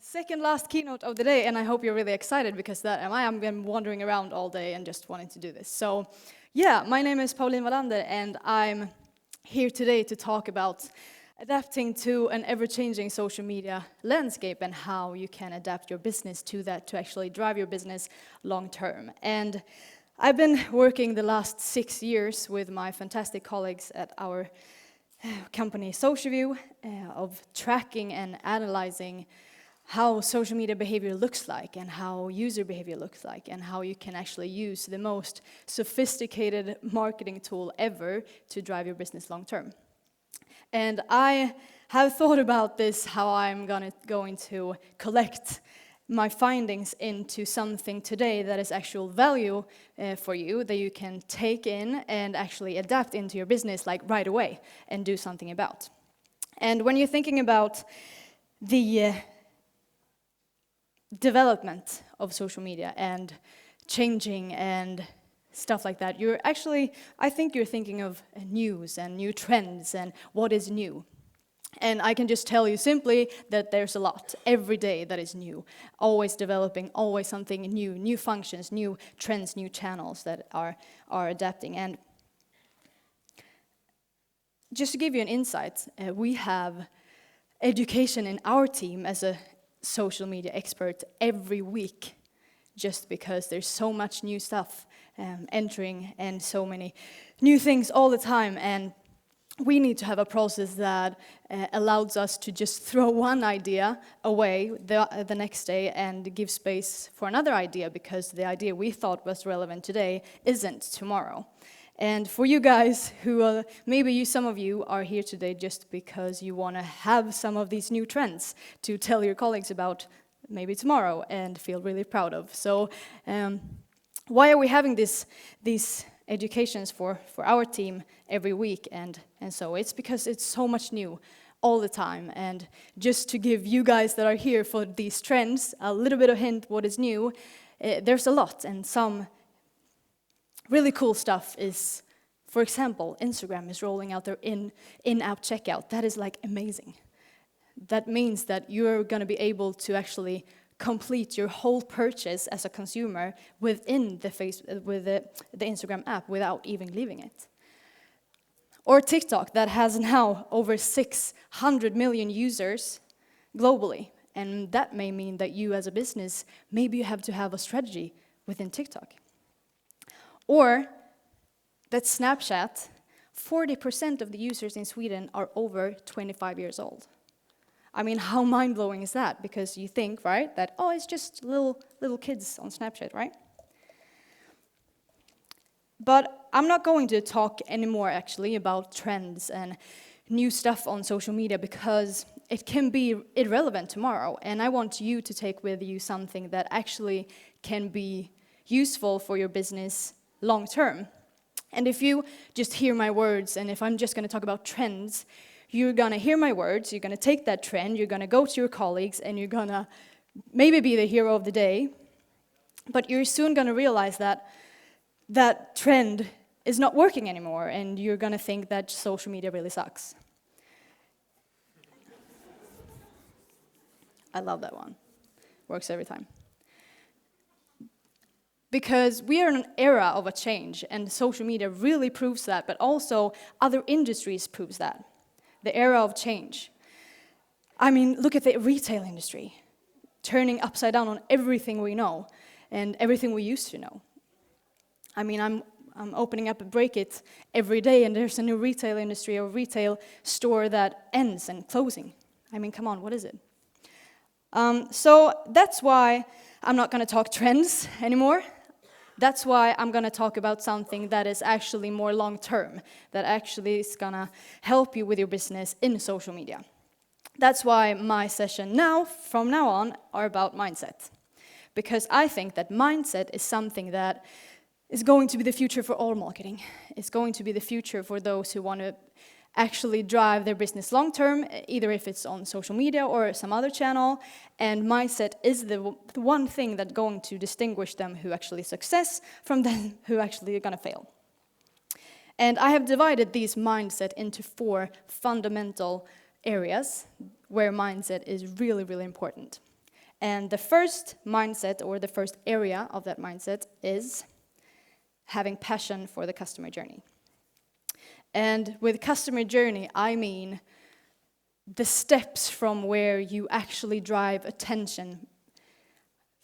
second last keynote of the day, and I hope you're really excited because that am I. I've been wandering around all day and just wanting to do this. So, yeah, my name is Pauline Wallander, and I'm here today to talk about adapting to an ever-changing social media landscape and how you can adapt your business to that to actually drive your business long-term. And I've been working the last 6 years with my fantastic colleagues at our company SocialView of tracking and analyzing how social media behavior looks like and how user behavior looks like and how you can actually use the most sophisticated marketing tool ever to drive your business long term. And I have thought about this, how I'm going to collect my findings into something today that is actual value for you, that you can take in and actually adapt into your business like right away and do something about. And when you're thinking about the development of social media and changing and stuff like that, I think you're thinking of news and new trends and what is new. And I can just tell you simply that there's a lot every day that is new, always developing, always something new functions, new trends, new channels that are adapting. And just to give you an insight, we have education in our team as a social media expert every week, just because there's so much new stuff entering and so many new things all the time. And we need to have a process that allows us to just throw one idea away the next day and give space for another idea, because the idea we thought was relevant today isn't tomorrow. And for you guys who, some of you are here today just because you want to have some of these new trends to tell your colleagues about maybe tomorrow and feel really proud of. So why are we having these educations for our team every week? And so it's because it's so much new all the time. And just to give you guys that are here for these trends a little bit of hint what is new, there's a lot, and some really cool stuff is, for example, Instagram is rolling out their in-app checkout. That is like amazing. That means that you're going to be able to actually complete your whole purchase as a consumer within the Instagram app without even leaving it. Or TikTok, that has now over 600 million users globally. And that may mean that you as a business, maybe you have to have a strategy within TikTok. Or that Snapchat, 40% of the users in Sweden are over 25 years old. I mean, how mind-blowing is that? Because you think, right, that, oh, it's just little kids on Snapchat, right? But I'm not going to talk anymore, actually, about trends and new stuff on social media, because it can be irrelevant tomorrow. And I want you to take with you something that actually can be useful for your business long term. And if you just hear my words, and if I'm just going to talk about trends, you're going to hear my words, you're going to take that trend, you're going to go to your colleagues, and you're going to maybe be the hero of the day, but you're soon going to realize that that trend is not working anymore, and you're going to think that social media really sucks. I love that one. Works every time. Because we are in an era of a change, and social media really proves that, but also other industries proves that. The era of change. I mean, look at the retail industry, turning upside down on everything we know and everything we used to know. I mean, I'm opening up a Break It every day, and there's a new retail industry or retail store that ends and closing. I mean, come on, what is it? So that's why I'm not going to talk trends anymore. That's why I'm going to talk about something that is actually more long-term, that actually is going to help you with your business in social media. That's why my session from now on, are about mindset. Because I think that mindset is something that is going to be the future for all marketing. It's going to be the future for those who want to actually drive their business long-term, either if it's on social media or some other channel. And mindset is the one thing that's going to distinguish them who actually success from them who actually are going to fail. And I have divided these mindset into 4 fundamental areas where mindset is really, really important. And the first mindset, or the first area of that mindset, is having passion for the customer journey. And with customer journey, I mean the steps from where you actually drive attention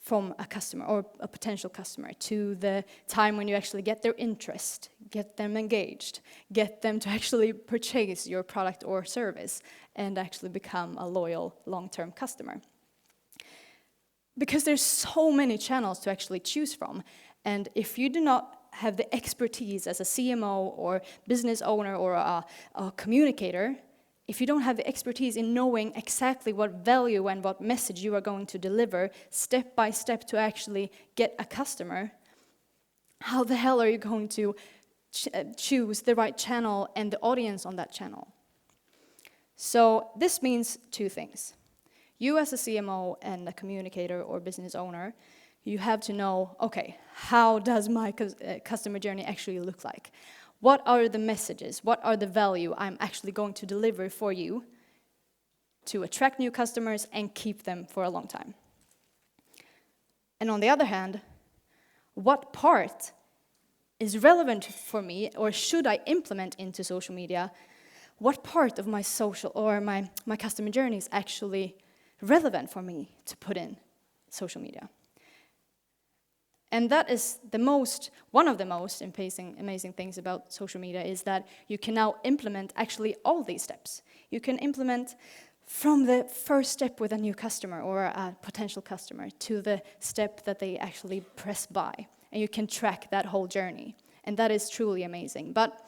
from a customer or a potential customer to the time when you actually get their interest, get them engaged, get them to actually purchase your product or service, and actually become a loyal long-term customer. Because there's so many channels to actually choose from, and if you do not have the expertise as a CMO or business owner or a communicator, if you don't have the expertise in knowing exactly what value and what message you are going to deliver step by step to actually get a customer, how the hell are you going to choose the right channel and the audience on that channel? So this means two things. You as a CMO and a communicator or business owner, you have to know, okay, how does my customer journey actually look like? What are the messages? What are the value I'm actually going to deliver for you to attract new customers and keep them for a long time? And on the other hand, what part is relevant for me, or should I implement into social media? What part of my social or my customer journey is actually relevant for me to put in social media? And that is one of the most amazing things about social media, is that you can now implement actually all these steps. You can implement from the first step with a new customer or a potential customer to the step that they actually press buy. And you can track that whole journey. And that is truly amazing. But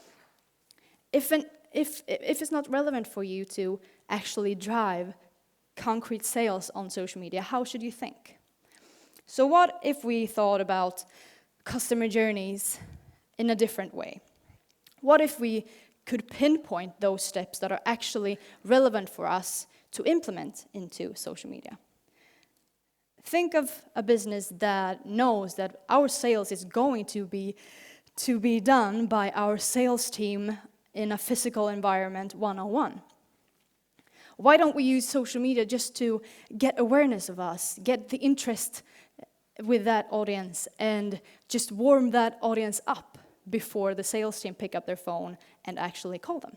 if it's not relevant for you to actually drive concrete sales on social media, how should you think? So what if we thought about customer journeys in a different way? What if we could pinpoint those steps that are actually relevant for us to implement into social media? Think of a business that knows that our sales is going to be done by our sales team in a physical environment one-on-one. Why don't we use social media just to get awareness of us, get the interest with that audience, and just warm that audience up before the sales team pick up their phone and actually call them?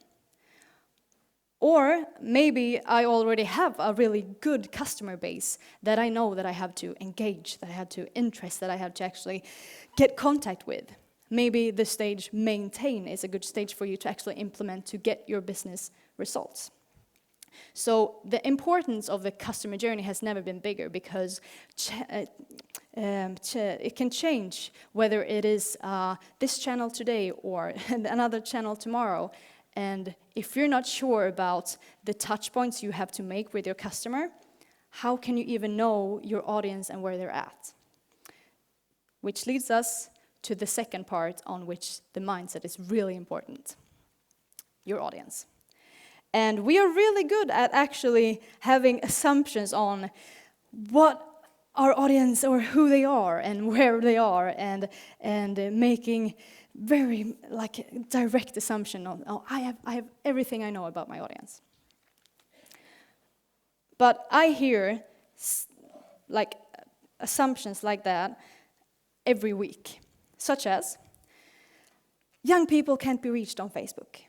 Or maybe I already have a really good customer base that I know that I have to engage, that I have to interest, that I have to actually get contact with. Maybe the stage maintain is a good stage for you to actually implement to get your business results. So the importance of the customer journey has never been bigger, because it can change whether it is this channel today or another channel tomorrow. And if you're not sure about the touch points you have to make with your customer, how can you even know your audience and where they're at? Which leads us to the second part on which the mindset is really important: your audience. And we are really good at actually having assumptions on what our audience, or who they are and where they are, and making very direct assumption on, oh, I have everything I know about my audience. But I hear assumptions like that every week, such as, young people can't be reached on Facebook.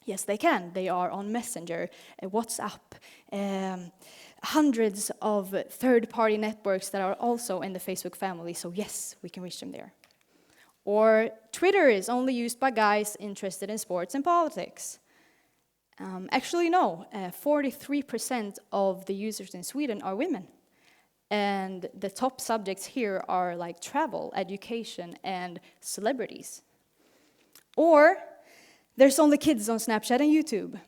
Yes, they can. They are on Messenger, WhatsApp, hundreds of third-party networks that are also in the Facebook family, so yes, we can reach them there. Or Twitter is only used by guys interested in sports and politics. Actually, no, 43% of the users in Sweden are women. And the top subjects here are like travel, education, and celebrities. Or there's only kids on Snapchat and YouTube.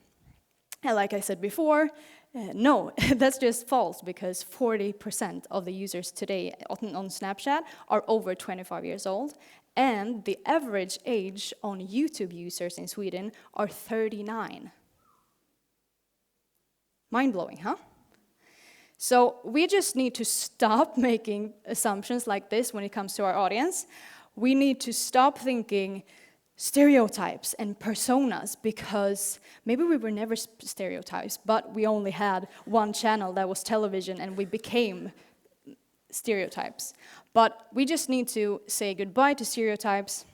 And like I said before, no, that's just false, because 40% of the users today on Snapchat are over 25 years old, and the average age on YouTube users in Sweden are 39. Mind-blowing, huh? So we just need to stop making assumptions like this when it comes to our audience. We need to stop thinking stereotypes and personas, because maybe we were never stereotypes, but we only had one channel that was television and we became stereotypes. But we just need to say goodbye to stereotypes,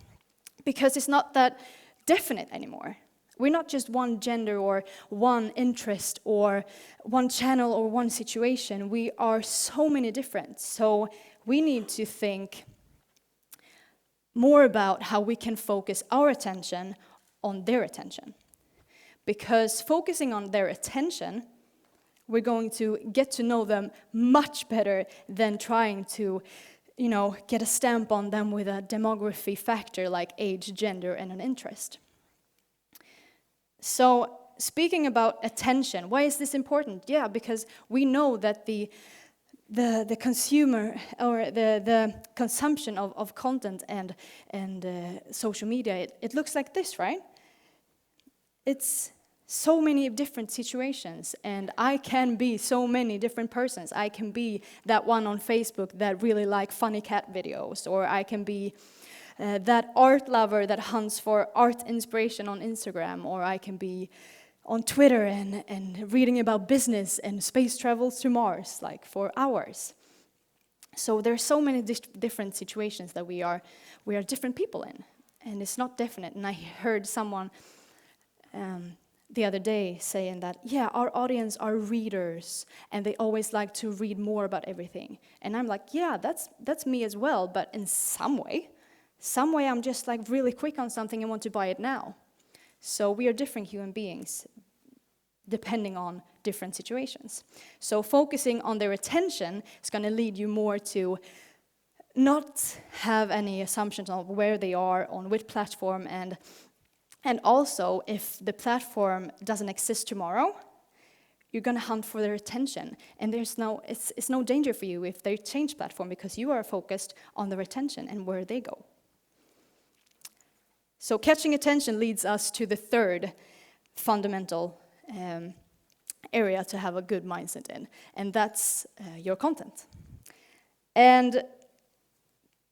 because it's not that definite anymore. We're not just one gender or one interest or one channel or one situation. We are so many different. So we need to think more about how we can focus our attention on their attention. Because focusing on their attention, we're going to get to know them much better than trying to, get a stamp on them with a demography factor like age, gender, and an interest. So, speaking about attention, why is this important? Yeah, because we know that the consumer or the consumption of content and social media, it looks like this, right? It's so many different situations, and I can be so many different persons. I can be that one on Facebook that really like funny cat videos, or I can be that art lover that hunts for art inspiration on Instagram, or I can be on Twitter and reading about business and space travels to Mars, like for hours. So there's so many different situations that we are different people in, and it's not definite. And I heard someone the other day saying that, yeah, our audience are readers, and they always like to read more about everything. And I'm like, yeah, that's me as well, but in some way I'm just like really quick on something and want to buy it now. So we are different human beings, depending on different situations. So focusing on their attention is going to lead you more to not have any assumptions of where they are, on which platform, and also if the platform doesn't exist tomorrow, you're going to hunt for their attention. And it's no danger for you if they change platform, because you are focused on their attention and where they go. So catching attention leads us to the third fundamental area to have a good mindset in, and that's your content. And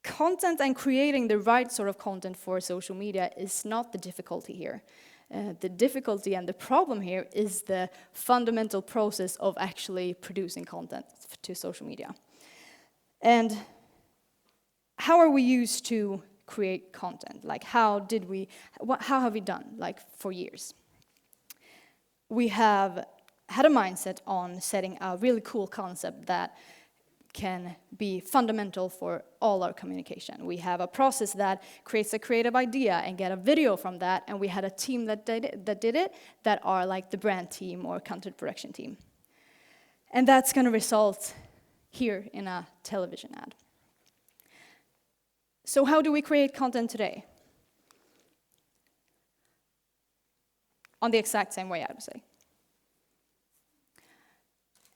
content and creating the right sort of content for social media is not the difficulty here. The difficulty and the problem here is the fundamental process of actually producing content to social media. And how are we used to create content? Like, how have we done, like, for years? We have had a mindset on setting a really cool concept that can be fundamental for all our communication. We have a process that creates a creative idea and get a video from that, and we had a team that did it that are like the brand team or content production team. And that's going to result here in a television ad. So how do we create content today? On the exact same way, I would say.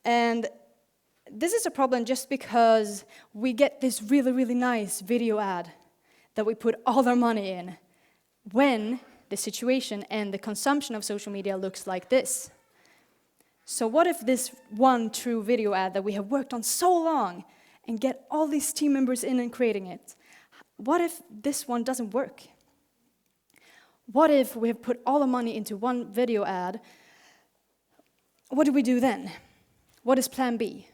And this is a problem just because we get this really, really nice video ad that we put all our money in when the situation and the consumption of social media looks like this. So what if this one true video ad that we have worked on so long and get all these team members in and creating it, what if this one doesn't work? What if we have put all the money into one video ad? What do we do then? What is plan B?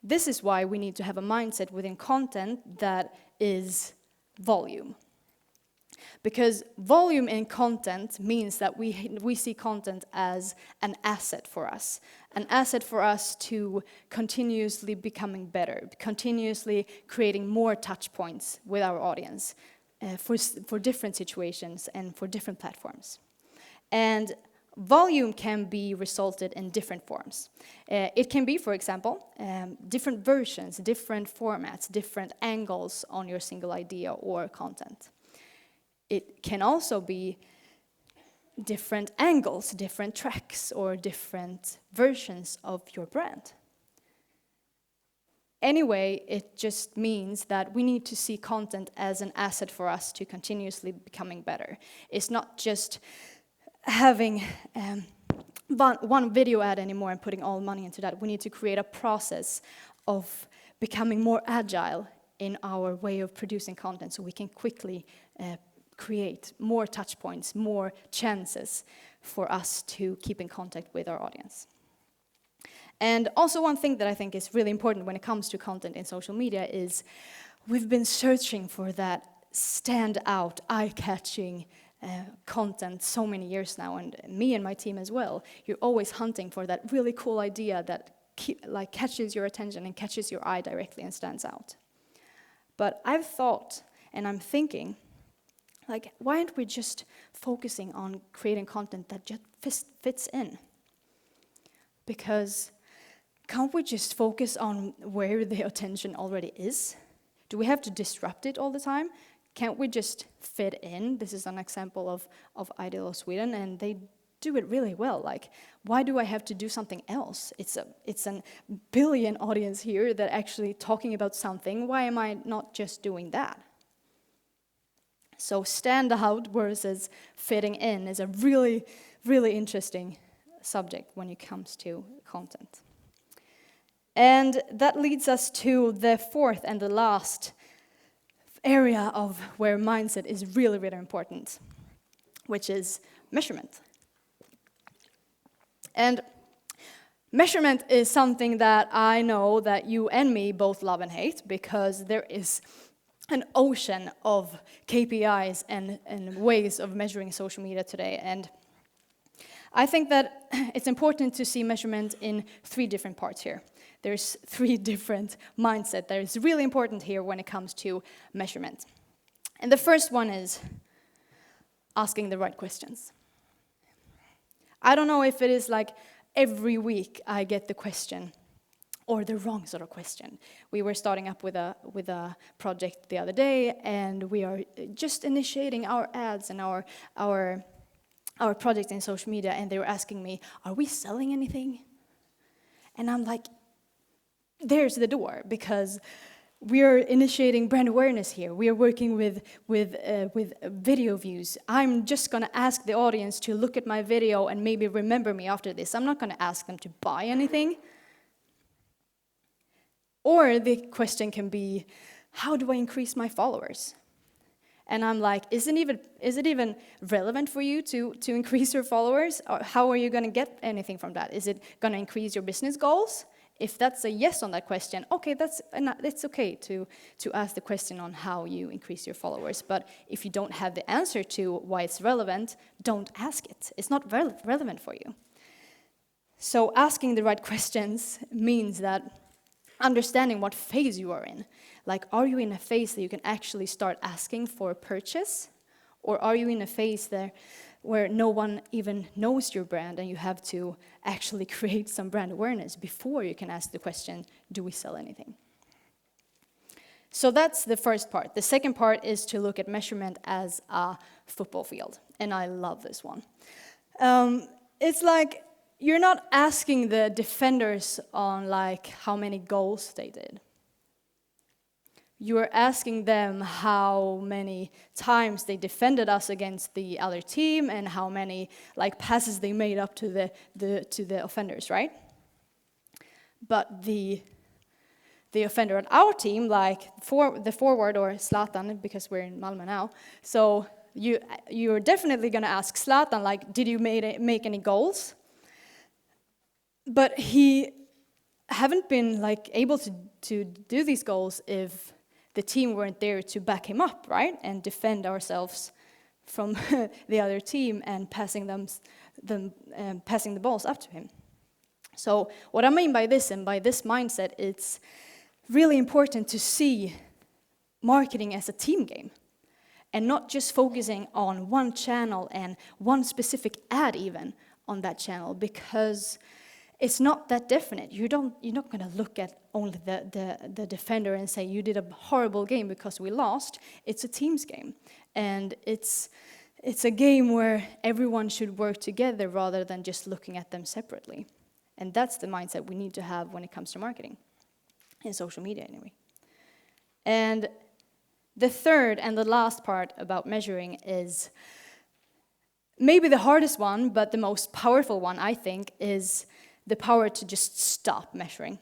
This is why we need to have a mindset within content that is volume. Because volume in content means that we see content as an asset for us. An asset for us to continuously becoming better, continuously creating more touch points with our audience for different situations and for different platforms. And volume can be resulted in different forms. It can be, for example, different versions, different formats, different angles on your single idea or content. It can also be different angles, different tracks, or different versions of your brand. Anyway, it just means that we need to see content as an asset for us to continuously becoming better. It's not just having one video ad anymore and putting all money into that. We need to create a process of becoming more agile in our way of producing content so we can quickly create more touch points, more chances for us to keep in contact with our audience. And also one thing that I think is really important when it comes to content in social media is we've been searching for that stand-out, eye-catching content so many years now, and me and my team as well. You're always hunting for that really cool idea that catches your attention and catches your eye directly and stands out. But I've thought, and I'm thinking, why aren't we just focusing on creating content that just fits in? Because can't we just focus on where the attention already is? Do we have to disrupt it all the time? Can't we just fit in? This is an example of Idol of Sweden, and they do it really well. Why do I have to do something else? It's a billion audience here that actually talking about something. Why am I not just doing that? So stand out versus fitting in is a really, really interesting subject when it comes to content. And that leads us to the fourth and the last area of where mindset is really, really important, which is measurement. And measurement is something that I know that you and me both love and hate, because there is an ocean of KPIs and ways of measuring social media today. And I think that it's important to see measurement in 3 different parts here. There's 3 different mindsets that is really important here when it comes to measurement. And the first one is asking the right questions. I don't know if it is every week I get the question, or the wrong sort of question. We were starting up with a project the other day, and we are just initiating our ads and our project in social media, and they were asking me, are we selling anything? And I'm like, there's the door, because we're initiating brand awareness here. We are working with video views. I'm just going to ask the audience to look at my video and maybe remember me after this. I'm not going to ask them to buy anything. Or the question can be, how do I increase my followers? And I'm like, is it even relevant for you to increase your followers? Or how are you going to get anything from that? Is it going to increase your business goals? If that's a yes on that question, okay, it's okay to ask the question on how you increase your followers. But if you don't have the answer to why it's relevant, don't ask it. It's not relevant for you. So asking the right questions means that understanding what phase you are in. Are you in a phase that you can actually start asking for a purchase? Or are you in a phase there where no one even knows your brand and you have to actually create some brand awareness before you can ask the question, do we sell anything? So that's the first part. The second part is to look at measurement as a football field. And I love this one. It's like you're not asking the defenders on how many goals they did. You're asking them how many times they defended us against the other team and how many passes they made up to the offenders, right? But the offender on our team, the forward or Zlatan, because we're in Malmö now, so you're definitely going to ask Zlatan, did you make any goals? But he haven't been able to do these goals if the team weren't there to back him up, right? And defend ourselves from the other team and passing the balls up to him. So what I mean by this and by this mindset, it's really important to see marketing as a team game and not just focusing on one channel and one specific ad even on that channel, because it's not that definite. You're not going to look at only the defender and say you did a horrible game because we lost. It's a team's game, and it's a game where everyone should work together rather than just looking at them separately. And that's the mindset we need to have when it comes to marketing, in social media anyway. And the third and the last part about measuring is maybe the hardest one, but the most powerful one, I think, is the power to just stop measuring.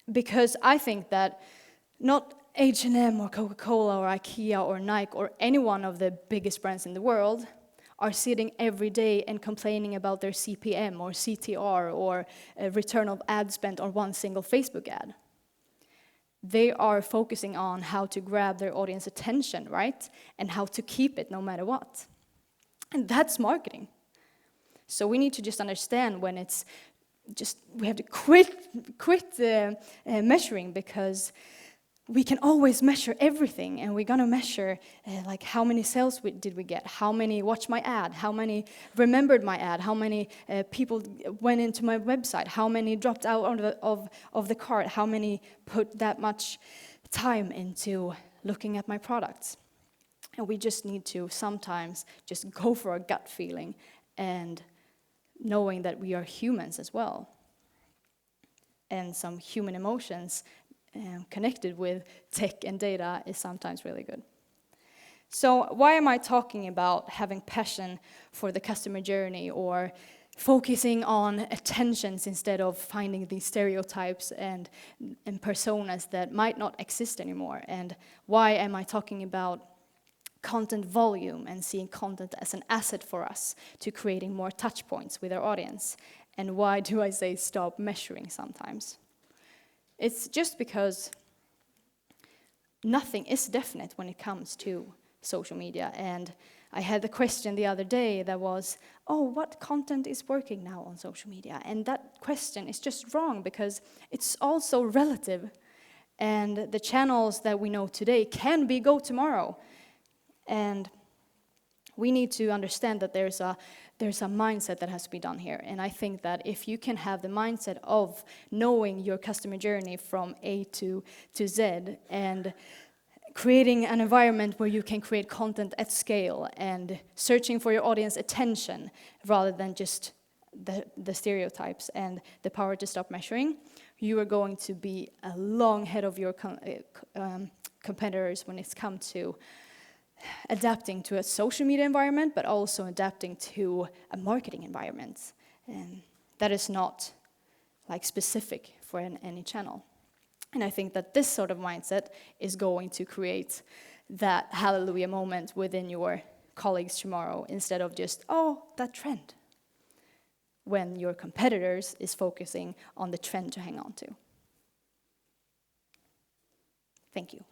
Because I think that not H&M or Coca-Cola or IKEA or Nike or any one of the biggest brands in the world are sitting every day and complaining about their CPM or CTR or a return of ad spent on one single Facebook ad. They are focusing on how to grab their audience attention, right? And how to keep it no matter what. And that's marketing. So we need to just understand when it's just, we have to quit measuring, because we can always measure everything, and we're gonna measure like how many sales did we get, how many watched my ad, how many remembered my ad, how many people went into my website, how many dropped out of the cart, how many put that much time into looking at my products. And we just need to sometimes just go for a gut feeling and knowing that we are humans as well. And some human emotions connected with tech and data is sometimes really good. So why am I talking about having passion for the customer journey, or focusing on attentions instead of finding these stereotypes and personas that might not exist anymore? And why am I talking about content volume and seeing content as an asset for us to creating more touch points with our audience? And why do I say stop measuring sometimes? It's just because nothing is definite when it comes to social media. And I had the question the other day that was, oh, what content is working now on social media? And that question is just wrong, because it's also relative. And the channels that we know today can be go tomorrow. And we need to understand that there's a mindset that has to be done here. And I think that if you can have the mindset of knowing your customer journey from A to Z, and creating an environment where you can create content at scale and searching for your audience attention rather than just the stereotypes and the power to stop measuring, you are going to be a long ahead of your competitors when it's come to adapting to a social media environment, but also adapting to a marketing environment. And that is not like specific for any channel. And I think that this sort of mindset is going to create that hallelujah moment within your colleagues tomorrow, instead of just, oh, that trend, when your competitors is focusing on the trend to hang on to. Thank you.